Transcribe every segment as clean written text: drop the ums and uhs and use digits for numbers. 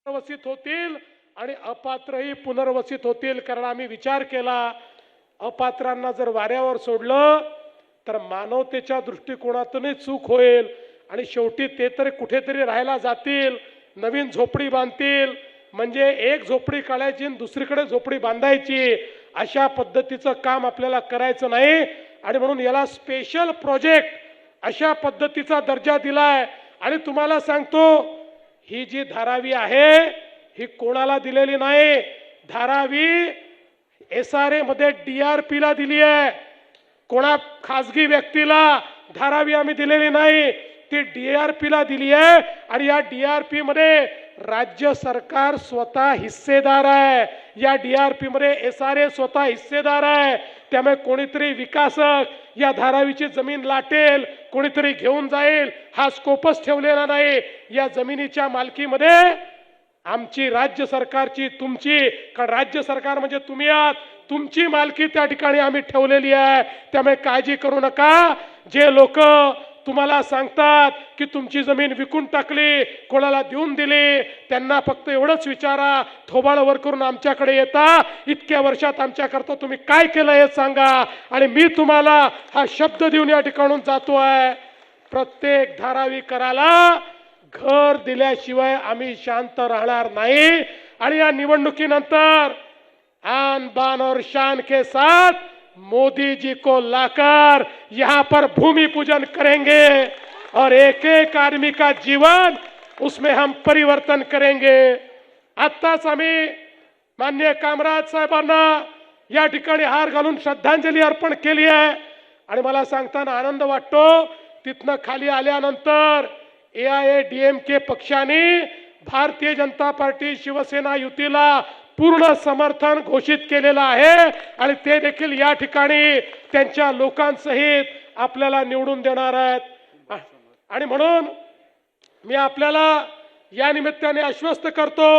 पुनर्वसित होतील आणि अपात्रही पुनर्वसित होतील. कारण आम्ही विचार केला, अपात्रांना जर वाऱ्यावर सोडलं तर मानवतेच्या दृष्टिकोनातूनही चूक होईल आणि शेवटी ते तरी कुठेतरी राहायला जातील, नवीन झोपडी बांधतील. म्हणजे एक झोपडी काढायची आणि दुसरीकडे झोपडी बांधायची, अशा पद्धतीचं काम आपल्याला करायचं नाही. आणि म्हणून याला स्पेशल प्रोजेक्ट अशा पद्धतीचा दर्जा दिलाय. आणि तुम्हाला सांगतो, ही जी धारावी आहे ही कोणाला दिलेली नाही. धारावी SRA मध्ये DRP ला दिली आहे. कोणा खासगी व्यक्तीला धारावी आम्ही दिलेली नाही, ती DRP ला दिली आहे. आणि या DRP मध्ये राज्य सरकार स्वतः हिस्सेदार आहे. या DRP मध्ये SRA स्वतः हिस्सेदार आहे. त्यामुळे कोणीतरी विकासक या धारावीची जमीन लाटेल, कोणीतरी घेऊन जाईल, हा स्कोपच ठेवलेला नाही. या जमिनीच्या मालकीमध्ये आमची, राज्य सरकारची, तुमची, कारण राज्य सरकार म्हणजे तुम्ही आहात, तुमची मालकी त्या ठिकाणी आम्ही ठेवलेली आहे. त्यामुळे काळजी करू नका. जे लोक तुम्हाला सांगतात की तुमची जमीन विकून टाकली, कोणाला देऊन दिली, त्यांना फक्त एवढंच विचारा, थोबाळ वर करून आमच्याकडे येता, इतक्या वर्षात आमच्याकरता तुम्ही काय केलं हे सांगा. आणि मी तुम्हाला हा शब्द देऊन या ठिकाणून जातोय, प्रत्येक धारावीकराला घर दिल्याशिवाय आम्ही शांत राहणार नाही. आणि या निवडणुकीनंतर आन बान और शान के साथ मोदी जी को लाकर यहाँ पर भूमि पूजन करेंगे और एक एक आदमी का जीवन उसमें हम परिवर्तन करेंगे. आत्ताच आम्ही माननीय कामराज साहेबांना या ठिकाणी हार घालून श्रद्धांजली अर्पण केली आहे. आणि मला सांगताना आनंद वाटतो, तिथनं खाली आल्यानंतर AIADMK पक्षाने भारतीय जनता पार्टी शिवसेना युतीला पूर्ण समर्थन घोषित केलेलं आहे. आणि ते देखील या ठिकाणी त्यांच्या लोकांसहित आपल्याला निवडून देणार आहेत. आणि म्हणून मी आपल्याला या निमित्ताने आश्वस्त करतो,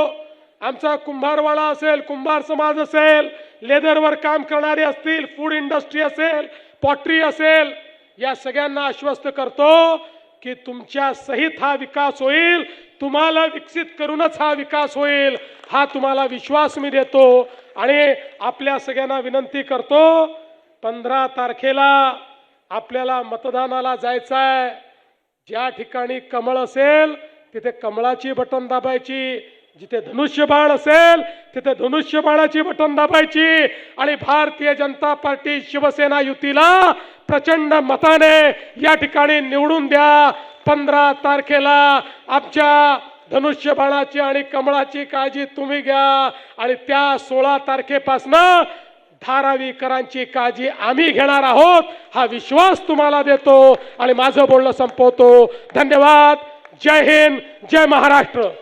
आमचा कुंभारवाडा असेल, कुंभार समाज असेल, लेदरवर काम करणारे असतील, फूड इंडस्ट्री असेल, पॉटरी असेल, या सगळ्यांना आश्वस्त करतो की तुमच्या सहित हा विकास होईल, तुम्हाला विकसित करूनच हा विकास होईल, हा तुम्हाला विश्वास मी देतो. आणि आपल्या सगळ्यांना विनंती करतो, 15 तारखेला आपल्याला मतदानाला जायचं आहे. ज्या ठिकाणी कमळ असेल तिथे कमळाची बटन दाबायची, जिथे धनुष्यबाण असेल तिथे धनुष्यबाणाची बटन दाबायची. आणि भारतीय जनता पार्टी शिवसेना युतीला प्रचंड मताने या ठिकाणी निवडून द्या. 15 तारखेला आमच्या धनुष्यबाणाची आणि कमळाची काळजी तुम्ही घ्या. आणि त्या 16 तारखेपासून धारावीकरांची काळजी आम्ही घेणार आहोत, हा विश्वास तुम्हाला देतो. आणि माझं बोलणं संपवतो. धन्यवाद. जय हिंद, जय महाराष्ट्र.